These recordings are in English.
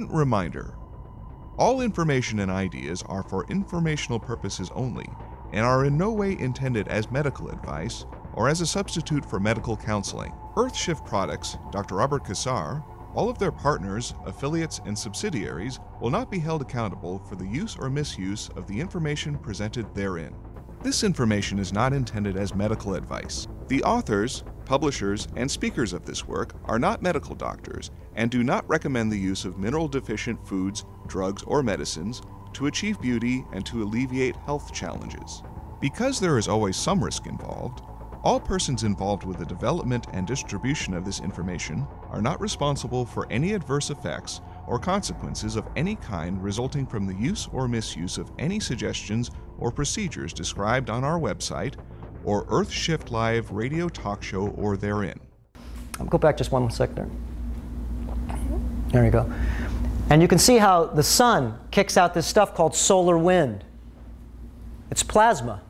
important reminder. All information and ideas are for informational purposes only and are in no way intended as medical advice or as a substitute for medical counseling. Earthshift Products, Dr. Robert Cassar, all of their partners, affiliates, and subsidiaries will not be held accountable for the use or misuse of the information presented therein. This information is not intended as medical advice. The authors, publishers, and speakers of this work are not medical doctors and do not recommend the use of mineral-deficient foods, drugs, or medicines to achieve beauty and to alleviate health challenges. Because there is always some risk involved, all persons involved with the development and distribution of this information are not responsible for any adverse effects or consequences of any kind resulting from the use or misuse of any suggestions or procedures described on our website or Earthshift Live radio talk show or therein. I'll go back just one second there. There you go. And you can see how the sun kicks out this stuff called solar wind. It's plasma.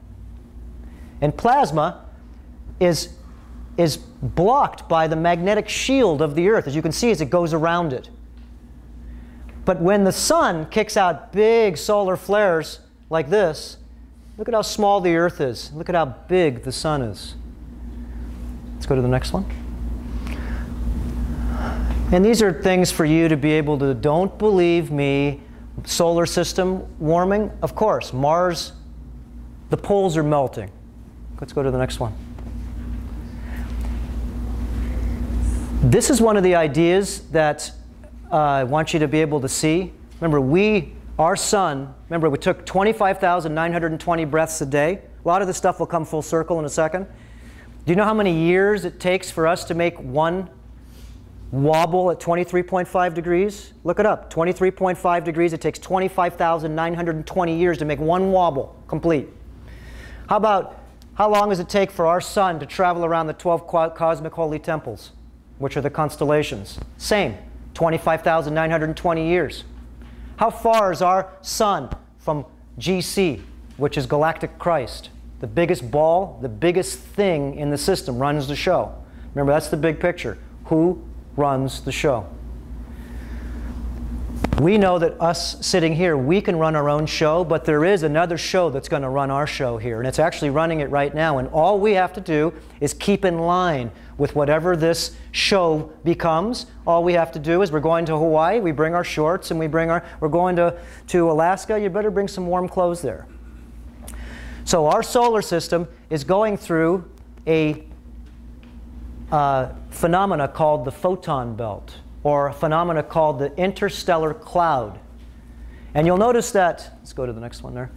And plasma is blocked by the magnetic shield of the Earth, as you can see as it goes around it. But when the sun kicks out big solar flares like this, look at how small the Earth is. Look at how big the sun is. Let's go to the next one. And these are things for you to be able to, don't believe me, solar system warming. Of course, Mars, the poles are melting. Let's go to the next one. This is one of the ideas that I want you to be able to see. Remember, our sun, remember we took 25,920 breaths a day. A lot of this stuff will come full circle in a second. Do you know how many years it takes for us to make one wobble at 23.5 degrees? Look it up. 23.5 degrees, it takes 25,920 years to make one wobble complete. How about how long does it take for our sun to travel around the 12 cosmic holy temples, which are the constellations? Same, 25,920 years. How far is our sun from GC, which is Galactic Christ? The biggest ball, the biggest thing in the system runs the show. Remember, that's the big picture. Who runs the show? We know that us sitting here, we can run our own show, but there is another show that's going to run our show here, and it's actually running it right now, and all we have to do is keep in line with whatever this show becomes. All we have to do is, we're going to Hawaii, we bring our shorts, and we're going to Alaska, you better bring some warm clothes there. So our solar system is going through a phenomena called the photon belt, or a phenomena called the Interstellar Cloud. And you'll notice that, let's go to the next one there.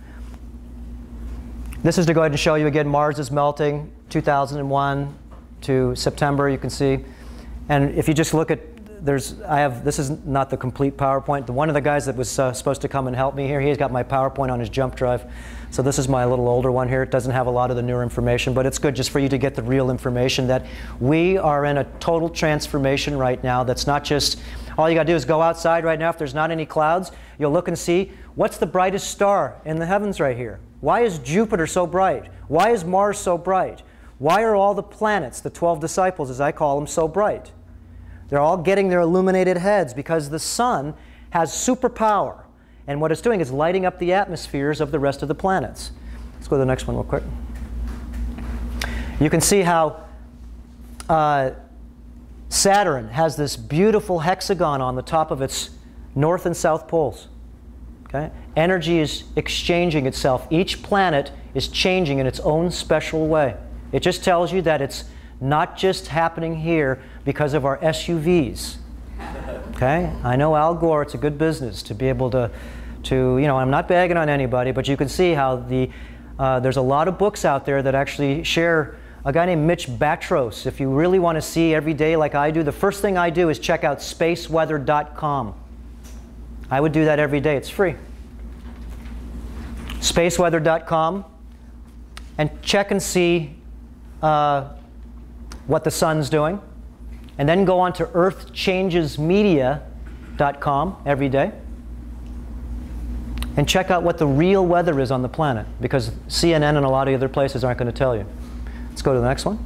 This is to go ahead and show you again, Mars is melting, 2001 to September, you can see. And if you just look at, this is not the complete PowerPoint. One of the guys that was supposed to come and help me here, he's got my PowerPoint on his jump drive. So this is my little older one here. It doesn't have a lot of the newer information, but it's good just for you to get the real information that we are in a total transformation right now. That's not just, all you got to do is go outside right now. If there's not any clouds, you'll look and see what's the brightest star in the heavens right here. Why is Jupiter so bright? Why is Mars so bright? Why are all the planets, the 12 disciples as I call them, so bright? They're all getting their illuminated heads because the sun has superpower. And what it's doing is lighting up the atmospheres of the rest of the planets. Let's go to the next one real quick. You can see how Saturn has this beautiful hexagon on the top of its north and south poles. Okay? Energy is exchanging itself. Each planet is changing in its own special way. It just tells you that it's not just happening here because of our SUVs. Okay? I know Al Gore, it's a good business to be able to you know, I'm not bagging on anybody, but you can see how there's a lot of books out there that actually share. A guy named Mitch Batros, if you really want to see every day like I do, the first thing I do is check out spaceweather.com. I would do that every day. It's free. Spaceweather.com, and check and see what the sun's doing. And then go on to earthchangesmedia.com every day. And check out what the real weather is on the planet, because CNN and a lot of other places aren't going to tell you. Let's go to the next one.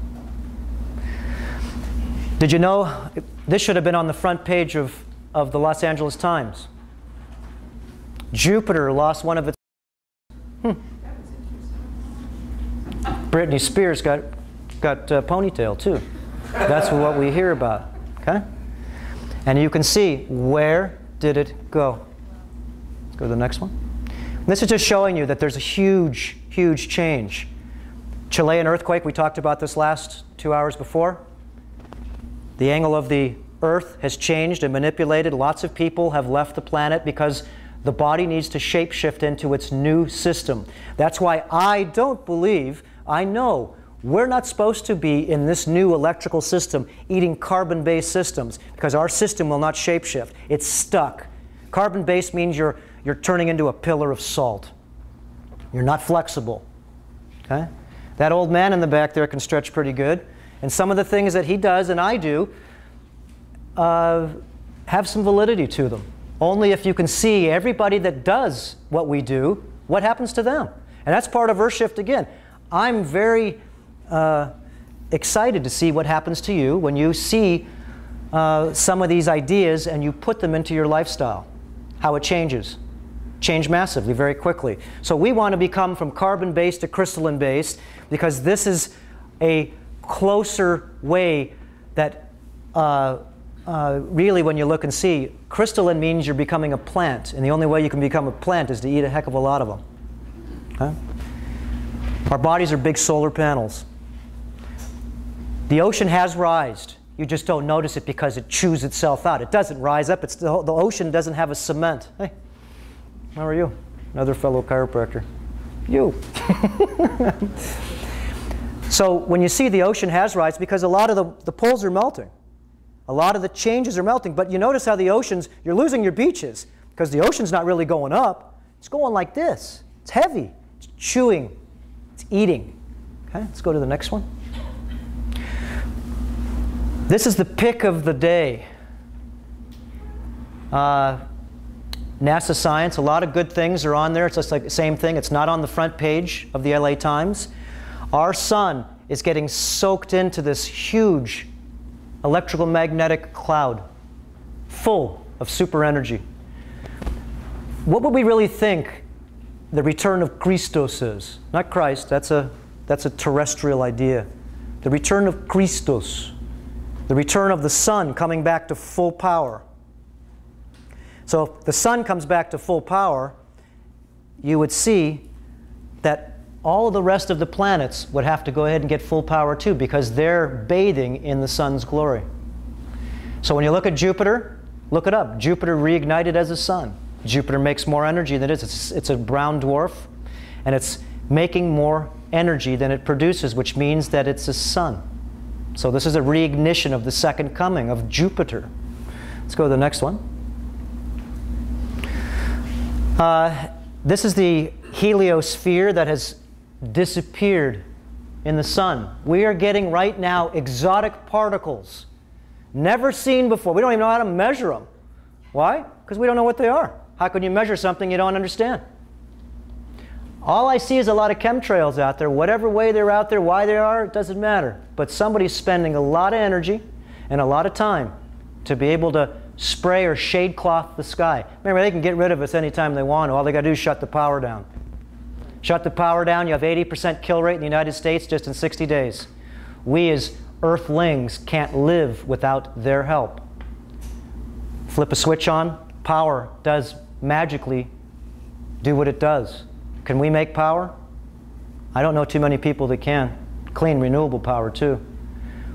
Did you know, this should have been on the front page of of the Los Angeles Times. Jupiter lost one of its... Britney Spears got a ponytail too. That's what we hear about. Okay? And you can see, where did it go? Let's go to the next one. This is just showing you that there's a huge, huge change. Chilean earthquake, we talked about this last 2 hours before. The angle of the Earth has changed and manipulated. Lots of people have left the planet because the body needs to shapeshift into its new system. That's why I don't believe, I know, we're not supposed to be in this new electrical system eating carbon-based systems, because our system will not shapeshift. It's stuck. Carbon-based means you're turning into a pillar of salt. You're not flexible. Okay? That old man in the back there can stretch pretty good. And some of the things that he does and I do have some validity to them. Only if you can see everybody that does what we do, what happens to them. And that's part of Earthshift again. I'm very excited to see what happens to you when you see some of these ideas and you put them into your lifestyle. How it changes. Change massively, very quickly. So we want to become from carbon-based to crystalline-based, because this is a closer way that really, when you look and see, crystalline means you're becoming a plant, and the only way you can become a plant is to eat a heck of a lot of them. Okay? Our bodies are big solar panels. The ocean has rised. You just don't notice it because it chews itself out. It doesn't rise up. It's the ocean doesn't have a cement. Hey, how are you? Another fellow chiropractor. You. So when you see the ocean has rise, because a lot of the poles are melting. A lot of the changes are melting. But you notice how the oceans, you're losing your beaches, because the ocean's not really going up. It's going like this. It's heavy. It's chewing. It's eating. Okay, let's go to the next one. This is the pick of the day. NASA Science, a lot of good things are on there. It's just like the same thing. It's not on the front page of the LA Times. Our sun is getting soaked into this huge electrical magnetic cloud full of super energy. What would we really think the return of Christos is? Not Christ, that's a terrestrial idea. The return of Christos. The return of the sun coming back to full power. So if the sun comes back to full power, you would see that all of the rest of the planets would have to go ahead and get full power too, because they're bathing in the sun's glory. So when you look at Jupiter, look it up. Jupiter reignited as a sun. Jupiter makes more energy than it is. It's a brown dwarf, and it's making more energy than it produces, which means that it's a sun. So this is a reignition of the second coming of Jupiter. Let's go to the next one. This is the heliosphere that has disappeared in the sun. We are getting right now exotic particles, never seen before. We don't even know how to measure them. Why? Because we don't know what they are. How can you measure something you don't understand? All I see is a lot of chemtrails out there. Whatever way they're out there, why they are, it doesn't matter. But somebody's spending a lot of energy and a lot of time to be able to spray or shade cloth the sky. Remember, they can get rid of us anytime they want to. All they got to do is shut the power down. Shut the power down, you have 80% kill rate in the United States just in 60 days. We as Earthlings can't live without their help. Flip a switch on, power does magically do what it does. Can we make power? I don't know too many people that can. Clean, renewable power too.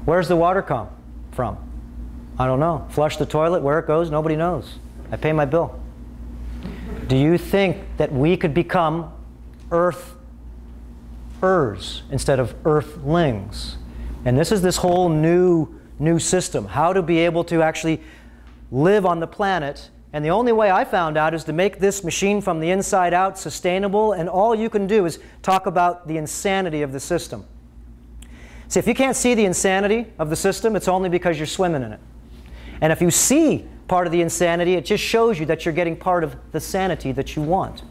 Where's the water come from? I don't know. Flush the toilet, where it goes, nobody knows. I pay my bill. Do you think that we could become Earthers instead of Earthlings? And this is this whole new system. How to be able to actually live on the planet. And the only way I found out is to make this machine from the inside out sustainable, and all you can do is talk about the insanity of the system. See, if you can't see the insanity of the system, it's only because you're swimming in it. And if you see part of the insanity, it just shows you that you're getting part of the sanity that you want.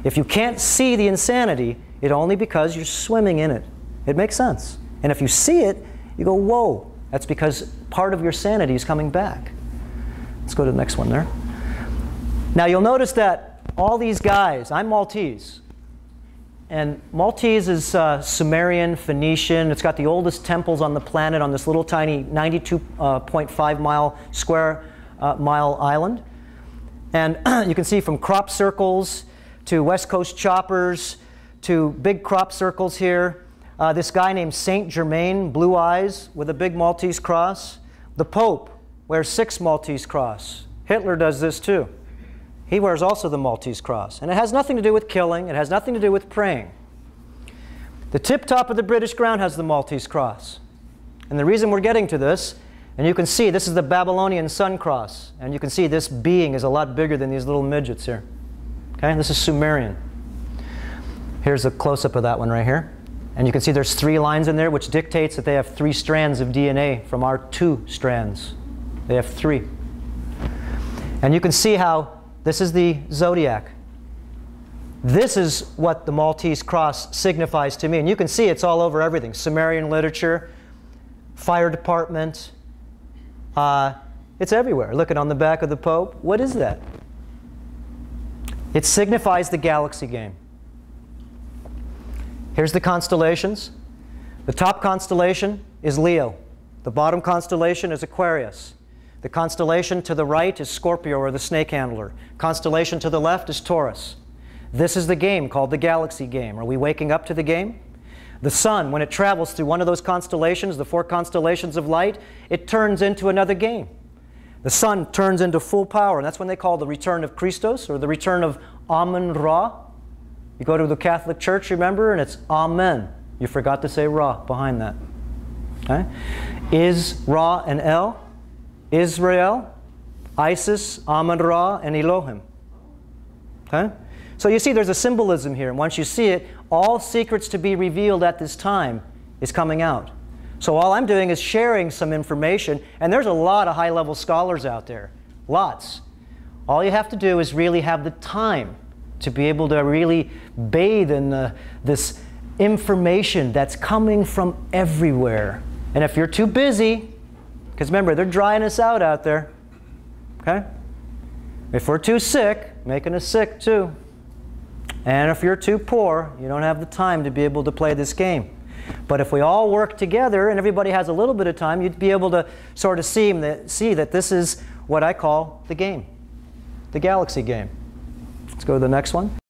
If you can't see the insanity, it's only because you're swimming in it. It makes sense. And if you see it, you go, whoa, that's because part of your sanity is coming back. Let's go to the next one there. Now you'll notice that all these guys, I'm Maltese. And Maltese is Sumerian, Phoenician. It's got the oldest temples on the planet on this little tiny 92.5 square mile island. And you can see from crop circles to West Coast choppers to big crop circles here. This guy named Saint Germain, blue eyes with a big Maltese cross. The Pope wears 6 Maltese cross. Hitler does this too. He wears also the Maltese cross. And it has nothing to do with killing. It has nothing to do with praying. The tip top of the British crown has the Maltese cross. And the reason we're getting to this, and you can see this is the Babylonian sun cross. And you can see this being is a lot bigger than these little midgets here. Okay, this is Sumerian. Here's a close-up of that one right here. And you can see there's 3 lines in there, which dictates that they have 3 strands of DNA from our 2 strands. They have 3. And you can see how this is the zodiac. This is what the Maltese cross signifies to me. And you can see it's all over everything. Sumerian literature, fire department. It's everywhere. Look at on the back of the Pope. What is that? It signifies the galaxy game. Here's the constellations. The top constellation is Leo. The bottom constellation is Aquarius. The constellation to the right is Scorpio, or the snake handler. Constellation to the left is Taurus. This is the game called the galaxy game. Are we waking up to the game? The sun, when it travels through one of those constellations, the 4 constellations of light, it turns into another game. The sun turns into full power, and that's when they call the return of Christos, or the return of Amen-Ra. You go to the Catholic Church, remember, and it's Amen. You forgot to say Ra behind that. Okay? Is, Ra, and El. Israel, Isis, Amen-Ra, and Elohim. Okay? So you see there's a symbolism here. And once you see it, all secrets to be revealed at this time is coming out. So all I'm doing is sharing some information. And there's a lot of high-level scholars out there. Lots. All you have to do is really have the time to be able to really bathe in this information that's coming from everywhere. And if you're too busy, because remember, they're drying us out there. Okay? If we're too sick, making us sick too. And if you're too poor, you don't have the time to be able to play this game. But if we all work together and everybody has a little bit of time, you'd be able to sort of see that this is what I call the game, the galaxy game. Let's go to the next one.